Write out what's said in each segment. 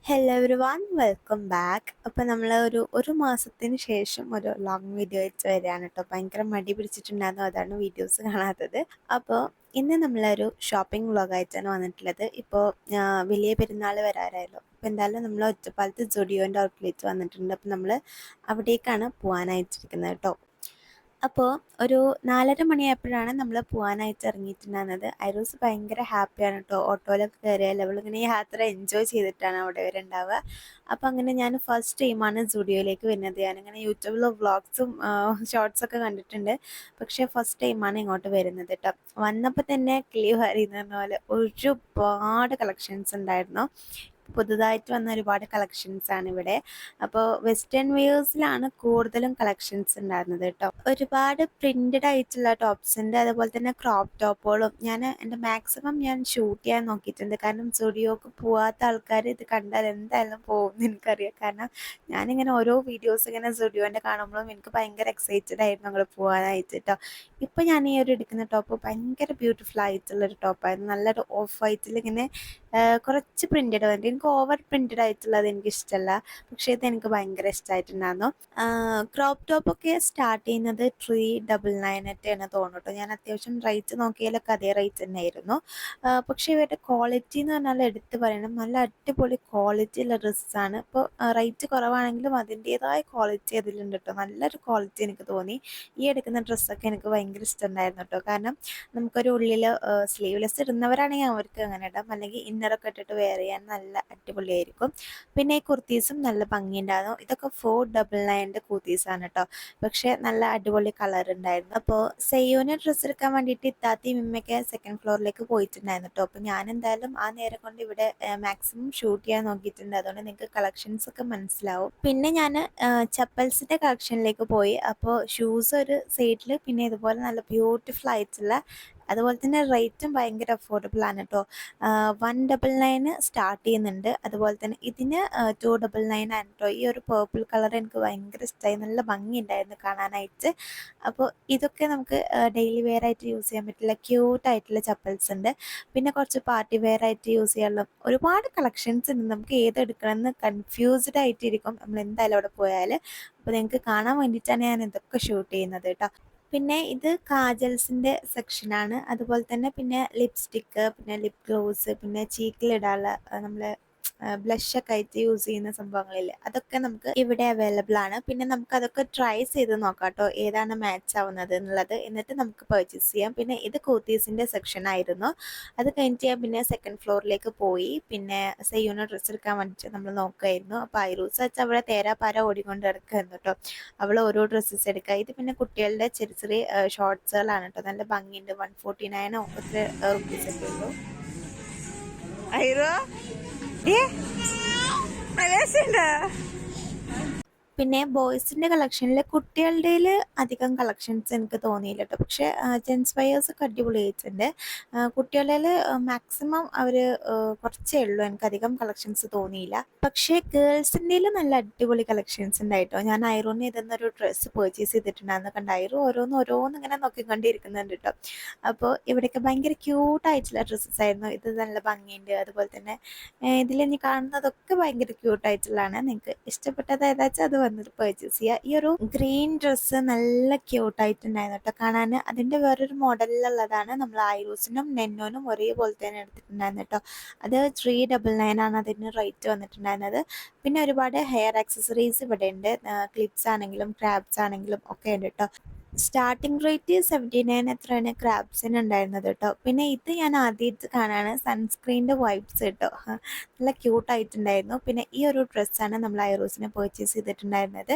Hello every one welcome back. അപ്പോൾ നമ്മൾ ഒരു മാസത്തിന് ശേഷം ഒരു ലോങ് വീഡിയോ വെച്ച് വരികയാണ് കേട്ടോ. ഭയങ്കര മടി പിടിച്ചിട്ടുണ്ടായിരുന്നു, അതാണ് വീഡിയോസ് കാണാത്തത്. അപ്പോൾ ഇന്ന് നമ്മളൊരു ഷോപ്പിംഗ് വ്ളോഗായിട്ടാണ് വന്നിട്ടുള്ളത്. ഇപ്പോൾ വലിയ പെരുന്നാൾ വരാറായല്ലോ. അപ്പോൾ എന്തായാലും നമ്മൾ ഒറ്റപ്പാലത്ത് ജുഡിയോൻ്റെ ഔട്ട്ലെറ്റ് വന്നിട്ടുണ്ട്. അപ്പോൾ നമ്മൾ അവിടേക്കാണ് പോകാനായിട്ടിരിക്കുന്നത് കേട്ടോ. അപ്പോൾ ഒരു 4:30 മണിയായപ്പോഴാണ് നമ്മൾ പോകാനായിട്ട് ഇറങ്ങിയിട്ടുണ്ടായിരുന്നത്. ഐറൂസ് ഭയങ്കര ഹാപ്പിയാണ് കേട്ടോ. ഓട്ടോയിലൊക്കെ കയറിയാൽ അവളിങ്ങനെ യാത്ര എൻജോയ് ചെയ്തിട്ടാണ് അവിടെ വരെ ഉണ്ടാവുക. അപ്പോൾ അങ്ങനെ ഞാൻ ഫസ്റ്റ് ടൈമാണ് സ്റ്റുഡിയോയിലേക്ക് വരുന്നത്. ഞാനിങ്ങനെ യൂട്യൂബിൽ വ്ളോഗ്സും ഷോർട്സൊക്കെ കണ്ടിട്ടുണ്ട്, പക്ഷേ ഫസ്റ്റ് ടൈമാണ് ഇങ്ങോട്ട് വരുന്നത് കേട്ടോ. വന്നപ്പോൾ തന്നെ കിളി പറയുന്ന പോലെ ഒരുപാട് കളക്ഷൻസ് ഉണ്ടായിരുന്നു. പുതുതായിട്ട് വന്ന ഒരുപാട് കളക്ഷൻസ് ആണ് ഇവിടെ. അപ്പോൾ വെസ്റ്റേൺ വെയേഴ്സിലാണ് കൂടുതലും കളക്ഷൻസ് ഉണ്ടായിരുന്നത് കേട്ടോ. ഒരുപാട് പ്രിന്റഡ് ആയിട്ടുള്ള ടോപ്സിൻ്റെ അതുപോലെ തന്നെ ക്രോപ്പ് ടോപ്പുകളും എൻ്റെ മാക്സിമം ഞാൻ ഷൂട്ട് ചെയ്യാൻ നോക്കിയിട്ടുണ്ട്. കാരണം സ്റ്റുഡിയോക്ക് പോവാത്ത ആൾക്കാർ ഇത് കണ്ടാൽ എന്തായാലും പോകും എന്ന് എനിക്കറിയാം. കാരണം ഞാനിങ്ങനെ ഓരോ വീഡിയോസ് ഇങ്ങനെ സ്റ്റുഡിയോൻ്റെ കാണുമ്പോഴും എനിക്ക് ഭയങ്കര എക്സൈറ്റഡ് ആയിരുന്നു അങ്ങോട്ട് പോകാനായിട്ട് കേട്ടോ. ഇപ്പം ഞാൻ ഈ ഒരു എടുക്കുന്ന ടോപ്പ് ഭയങ്കര ബ്യൂട്ടിഫുൾ ആയിട്ടുള്ളൊരു ടോപ്പായിരുന്നു. നല്ലൊരു ഓഫ് വൈറ്റിൽ ഇങ്ങനെ കുറച്ച് പ്രിന്റഡ് വന്നിട്ട് എനിക്ക് ഓവർ പ്രിന്റഡ് ആയിട്ടുള്ളത് എനിക്ക് ഇഷ്ടമല്ല, പക്ഷേ ഇത് എനിക്ക് ഭയങ്കര ഇഷ്ടമായിട്ടുണ്ടായിരുന്നു. ക്രോപ്പ് ടോപ്പൊക്കെ സ്റ്റാർട്ട് ചെയ്യുന്നത് 399 ഒക്കെയാണ് തോന്നുന്നു. ഞാൻ അത്യാവശ്യം റേറ്റ് നോക്കിയാലൊക്കെ അതേ റേറ്റ് തന്നെയായിരുന്നു. പക്ഷേ ഇവരുടെ ക്വാളിറ്റി എന്ന് പറഞ്ഞാൽ എടുത്ത് പറയണം, നല്ല അടിപൊളി ക്വാളിറ്റി ഉള്ള ഡ്രസ്സാണ്. ഇപ്പോൾ റേറ്റ് കുറവാണെങ്കിലും അതിൻ്റേതായ ക്വാളിറ്റി അതിലുണ്ട് കേട്ടോ. നല്ലൊരു ക്വാളിറ്റി എനിക്ക് തോന്നി. ഈ എടുക്കുന്ന ഡ്രസ്സൊക്കെ എനിക്ക് ഭയങ്കര ഇഷ്ടമുണ്ടായിരുന്നു കേട്ടോ. കാരണം നമുക്കൊരു ഉള്ളിൽ സ്ലീവ്ലെസ് ഇടുന്നവരാണെങ്കിൽ അവർക്ക് അങ്ങനെ ഇടാം, അല്ലെങ്കിൽ ഇന്നറൊക്കെ ഇട്ടിട്ട് വെയർ ചെയ്യാൻ നല്ല അടിപൊളിയായിരിക്കും. പിന്നെ ഈ കുർത്തീസും നല്ല ഭംഗിയുണ്ടായിരുന്നു. ഇതൊക്കെ 499 കുർത്തീസാണ് കേട്ടോ, പക്ഷേ നല്ല അടിപൊളി കളർ ഉണ്ടായിരുന്നു. അപ്പോൾ സെയ്യോന് ഡ്രസ്സ് എടുക്കാൻ വേണ്ടിയിട്ട് ഇത്താത്തി മിമ്മയൊക്കെ സെക്കൻഡ് ഫ്ലോറിലേക്ക് പോയിട്ടുണ്ടായിരുന്നു കേട്ടോ. അപ്പോൾ ഞാൻ എന്തായാലും ആ നേരം കൊണ്ട് ഇവിടെ മാക്സിമം ഷൂട്ട് ചെയ്യാൻ നോക്കിയിട്ടുണ്ട്, അതുകൊണ്ട് നിങ്ങൾക്ക് കളക്ഷൻസ് ഒക്കെ മനസ്സിലാവും. പിന്നെ ഞാൻ ചപ്പൽസിൻ്റെ കളക്ഷനിലേക്ക് പോയി. അപ്പോൾ ഷൂസ് ഒരു സൈഡിൽ, പിന്നെ ഇതുപോലെ നല്ല ബ്യൂട്ടിഫുൾ ആയിട്ടുള്ള, അതുപോലെ തന്നെ റേറ്റും ഭയങ്കര അഫോർഡബിൾ ആണ് കേട്ടോ. 199 സ്റ്റാർട്ട് ചെയ്യുന്നുണ്ട്. അതുപോലെ തന്നെ ഇതിന് 299 ആണ് കേട്ടോ. ഈ ഒരു പേർപ്പിൾ കളർ എനിക്ക് ഭയങ്കര ഇഷ്ടമായി, നല്ല ഭംഗിയുണ്ടായിരുന്നു കാണാനായിട്ട്. അപ്പോൾ ഇതൊക്കെ നമുക്ക് ഡെയിലി വെയർ ആയിട്ട് യൂസ് ചെയ്യാൻ പറ്റില്ല ക്യൂട്ടായിട്ടുള്ള ചപ്പൽസ് ഉണ്ട്. പിന്നെ കുറച്ച് പാർട്ടി വെയർ ആയിട്ട് യൂസ് ചെയ്യാനുള്ള ഒരുപാട് കളക്ഷൻസ് ഉണ്ട്. നമുക്ക് ഏതെടുക്കണമെന്ന് കൺഫ്യൂസ്ഡ് ആയിട്ടിരിക്കും നമ്മൾ എന്തായാലും അവിടെ പോയാൽ. അപ്പോൾ നിങ്ങൾക്ക് കാണാൻ വേണ്ടിയിട്ടാണ് ഞാൻ ഇതൊക്കെ ഷൂട്ട് ചെയ്യുന്നത് കേട്ടോ. പിന്നെ ഇത് കാജൽസിൻ്റെ സെക്ഷനാണ്. അതുപോലെ തന്നെ പിന്നെ ലിപ്സ്റ്റിക്ക്, പിന്നെ ലിപ് ഗ്ലോസ്, പിന്നെ ചീക്കിലിടാനുള്ള നമ്മൾ ബ്ലഷൊക്കെ ആയിട്ട് യൂസ് ചെയ്യുന്ന സംഭവങ്ങളില്ലേ, അതൊക്കെ നമുക്ക് ഇവിടെ അവൈലബിൾ ആണ്. പിന്നെ നമുക്ക് അതൊക്കെ ട്രൈ ചെയ്ത് നോക്കാം കേട്ടോ, ഏതാണ് മാച്ച് ആവുന്നത് എന്നുള്ളത്, എന്നിട്ട് നമുക്ക് പർച്ചേസ് ചെയ്യാം. പിന്നെ ഇത് കുർത്തീസിൻ്റെ സെക്ഷൻ ആയിരുന്നു. അത് കഴിഞ്ഞിട്ട് ഞാൻ പിന്നെ സെക്കൻഡ് ഫ്ലോറിലേക്ക് പോയി. പിന്നെ സെയ്യൂന് ഡ്രസ്സ് എടുക്കാൻ വേണ്ടിയിട്ട് നമ്മൾ നോക്കുമായിരുന്നു. അപ്പോൾ ഐറൂസ് വെച്ച് അവിടെ തേരാപ്പാര ഓടിക്കൊണ്ട് കിടക്കുമായിരുന്നു കേട്ടോ. അവൾ ഓരോ ഡ്രസ്സസ് എടുക്കുക. ഇത് പിന്നെ കുട്ടികളുടെ ചെറിയ ചെറിയ ഷോർട്സുകളാണ് കേട്ടോ. നല്ല ഭംഗിയുണ്ട്. 149 ഒത്ര റുപ്പീസൊക്കെ ഉള്ളൂ. ഐറോ പിന്നെ ബോയ്സിൻ്റെ കളക്ഷനിൽ കുട്ടികളുടെ അധികം കളക്ഷൻസ് എനിക്ക് തോന്നിയില്ല കേട്ടോ. പക്ഷേ ജെൻസ് വെയേഴ്സൊക്കെ അടിപൊളിയായിട്ടുണ്ട്. കുട്ടികളിൽ മാക്സിമം അവർ കുറച്ചേ ഉള്ളൂ, എനിക്കധികം കളക്ഷൻസ് തോന്നിയില്ല. പക്ഷേ ഗേൾസിൻ്റെ നല്ല അടിപൊളി കളക്ഷൻസ് ഉണ്ടായിട്ടോ. ഞാൻ ഐറോന് ഇതെന്നൊരു ഡ്രസ്സ് പർച്ചേസ് ചെയ്തിട്ടുണ്ടായിരുന്നു. കണ്ട ഐറോ ഓരോന്ന് ഇങ്ങനെ നോക്കിക്കൊണ്ടിരിക്കുന്നുണ്ട് കേട്ടോ. അപ്പോൾ ഇവിടെയൊക്കെ ഭയങ്കര ക്യൂട്ടായിട്ടുള്ള ഡ്രസ്സസ് ആയിരുന്നു. ഇത് നല്ല ഭംഗിയുണ്ട്. അതുപോലെ തന്നെ ഇതിൽ കാണുന്നതൊക്കെ ഭയങ്കര ക്യൂട്ടായിട്ടുള്ളതാണ്. നിങ്ങൾക്ക് ഇഷ്ടപ്പെട്ടത് ഏതാച്ചാൽ അത് വന്നിട്ട് പർച്ചേസ് ചെയ്യുക. ഈ ഒരു ഗ്രീൻ ഡ്രസ്സ് നല്ല ക്യൂട്ടായിട്ടുണ്ടായിരുന്നു കേട്ടോ കാണാൻ. അതിൻ്റെ വേറൊരു മോഡലിലുള്ളതാണ്. നമ്മൾ ഐറൂസിനും നെന്നോനും ഒരേപോലെ തന്നെ എടുത്തിട്ടുണ്ടായിരുന്നു കേട്ടോ. അത് 399 ആണ് അതിന് റേറ്റ് വന്നിട്ടുണ്ടായിരുന്നത്. പിന്നെ ഒരുപാട് ഹെയർ ആക്സസറീസ് ഇവിടെ ഉണ്ട്. ക്ലിപ്സ് ആണെങ്കിലും ക്രാബ്സ് ആണെങ്കിലും ഒക്കെ ഉണ്ട് കേട്ടോ. സ്റ്റാർട്ടിംഗ് റേറ്റ് 79 എത്രയാണ് ക്രാബ്സിന് ഉണ്ടായിരുന്നത് കേട്ടോ. പിന്നെ ഇത് ഞാൻ ആദ്യമായിട്ട് കാണാണ്, സൺസ്ക്രീനിൻ്റെ വൈബ്സ് കേട്ടോ. നല്ല ക്യൂട്ടായിട്ടുണ്ടായിരുന്നു. പിന്നെ ഈ ഒരു ഡ്രസ്സാണ് നമ്മൾ ഐറൂസിനെ പർച്ചേസ് ചെയ്തിട്ടുണ്ടായിരുന്നത്.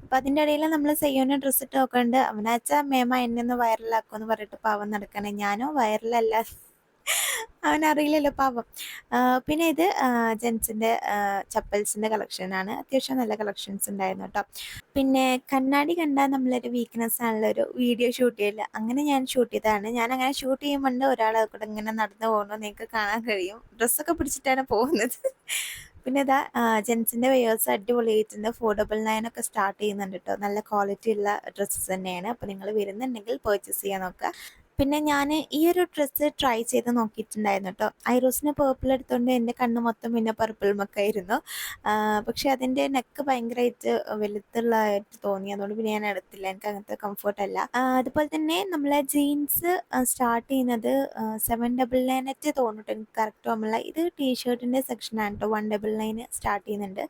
അപ്പം അതിൻ്റെ ഇടയിൽ നമ്മൾ സെയ്യോന് ഡ്രസ്സ് ഇട്ട് നോക്കുന്നുണ്ട്. അവനാച്ചാൽ മേമ എന്നെ ഒന്ന് വൈറലാക്കുമെന്ന് പറഞ്ഞിട്ട് പാവം നടക്കണേ. ഞാനോ വൈറലല്ല, അവനറിയില്ലല്ലോ പാവം. പിന്നെ ഇത് ജെൻസിൻ്റെ ചപ്പൽസിൻ്റെ കളക്ഷനാണ്. അത്യാവശ്യം നല്ല കളക്ഷൻസ് ഉണ്ടായിരുന്നു കേട്ടോ. പിന്നെ കണ്ണാടി കണ്ടാൽ നമ്മളൊരു വീക്ക്നെസ് ആണല്ലോ, ഒരു വീഡിയോ ഷൂട്ട് ചെയ്യില്ല, അങ്ങനെ ഞാൻ ഷൂട്ട് ചെയ്തതാണ്. ഞാൻ അങ്ങനെ ഷൂട്ട് ചെയ്യുമ്പോൾ ഒരാളെ കൂടെ ഇങ്ങനെ നടന്നു പോകുന്നത് നിങ്ങൾക്ക് കാണാൻ കഴിയും. ഡ്രസ്സൊക്കെ പിടിച്ചിട്ടാണ് പോകുന്നത്. പിന്നെ ഇതാ ജെൻസിൻ്റെ വെയേഴ്സ് അടിപൊളിയായിട്ടുണ്ട്. 499 ഒക്കെ സ്റ്റാർട്ട് ചെയ്യുന്നുണ്ട് കേട്ടോ. നല്ല ക്വാളിറ്റി ഉള്ള ഡ്രസ്സസ് തന്നെയാണ്. അപ്പോൾ നിങ്ങൾ വരുന്നുണ്ടെങ്കിൽ പർച്ചേസ് ചെയ്യാൻ നോക്കുക. പിന്നെ ഞാൻ ഈ ഒരു ഡ്രസ്സ് ട്രൈ ചെയ്ത് നോക്കിയിട്ടുണ്ടായിരുന്നു കേട്ടോ. ഐറോസിന് പേർപ്പിൾ എടുത്തുകൊണ്ട് എൻ്റെ കണ്ണ് മൊത്തം പിന്നെ പർപ്പിൾമൊക്കെയായിരുന്നു. പക്ഷേ അതിൻ്റെ നെക്ക് ഭയങ്കരമായിട്ട് വലുതുള്ളതായിട്ട് തോന്നി. അതുകൊണ്ട് പിന്നെ ഞാൻ എടുത്തില്ല. എനിക്ക് അങ്ങനത്തെ കംഫർട്ടല്ല. അതുപോലെ തന്നെ നമ്മളെ ജീൻസ് സ്റ്റാർട്ട് ചെയ്യുന്നത് 799 തോന്നിട്ട് എനിക്ക് കറക്റ്റ് ഓർമ്മയില്ല. ഇത് ടീഷർട്ടിൻ്റെ സെക്ഷനാണ് കേട്ടോ. 199 സ്റ്റാർട്ട് ചെയ്യുന്നുണ്ട്.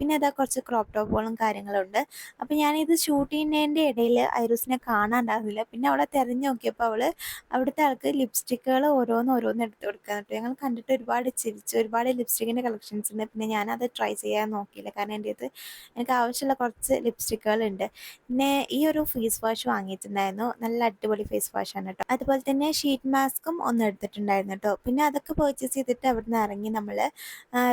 പിന്നെ അതാ കുറച്ച് ക്രോപ്പ് ടോപ്പുകളും കാര്യങ്ങളും ഉണ്ട്. അപ്പോൾ ഞാനിത് ഷൂട്ട് ചെയ്യുന്നതിൻ്റെ ഇടയിൽ ഐറോസിനെ കാണാണ്ടായിരുന്നില്ല. പിന്നെ അവളെ തിരഞ്ഞു നോക്കിയപ്പോൾ അവിടുത്തെ ആൾക്ക് ലിപ്സ്റ്റിക്കുകൾ ഓരോന്ന് എടുത്ത് കൊടുക്കുക. എന്നിട്ട് ഞങ്ങൾ കണ്ടിട്ട് ഒരുപാട് ചിരിച്ചു. ഒരുപാട് ലിപ്സ്റ്റിക്കിൻ്റെ കളക്ഷൻസ് ഉണ്ട്. പിന്നെ ഞാനത് ട്രൈ ചെയ്യാൻ നോക്കിയില്ല. കാരണം എൻ്റെ അടുത്ത് എനിക്ക് ആവശ്യമുള്ള കുറച്ച് ലിപ്സ്റ്റിക്കുകളുണ്ട്. പിന്നെ ഈ ഒരു ഫേസ് വാഷ് വാങ്ങിയിട്ടുണ്ടായിരുന്നു. നല്ല അടിപൊളി ഫേസ് വാഷാണ് കേട്ടോ. അതുപോലെ തന്നെ ഷീറ്റ് മാസ്കും ഒന്ന് എടുത്തിട്ടുണ്ടായിരുന്നു കേട്ടോ. പിന്നെ അതൊക്കെ പർച്ചേസ് ചെയ്തിട്ട് അവിടെ നിന്ന് ഇറങ്ങി നമ്മൾ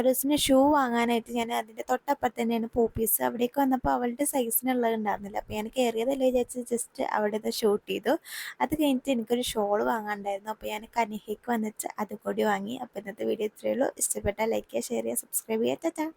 റോസിന് ഷൂ വാങ്ങാനായിട്ട് ഞാൻ അതിൻ്റെ തൊട്ടപ്പുറത്ത് തന്നെയാണ് പോപ്പീസ്. അവിടേക്ക് വന്നപ്പോൾ അവളുടെ സൈസിനുള്ളത് ഉണ്ടായിരുന്നില്ല. അപ്പോൾ ഞാൻ കയറിയതല്ലേ വിചാരിച്ച് ജസ്റ്റ് അവിടെ ഇത് ഷൂട്ട് ചെയ്തു. അത് കഴിഞ്ഞിട്ട് എനിക്കൊരു ഷോൾ വാങ്ങാനുണ്ടായിരുന്നു. അപ്പോൾ ഞാൻ കനിഹയ്ക്ക് വന്നിട്ട് അത് കൂടി വാങ്ങി. അപ്പോൾ ഇന്നത്തെ വീഡിയോ ഇത്രയേ ഉള്ളൂ. ഇഷ്ടപ്പെട്ടാൽ ലൈക്ക് ചെയ്യുക, ഷെയർ ചെയ്യുക, സബ്സ്ക്രൈബ് ചെയ്യുക. ടാറ്റാ.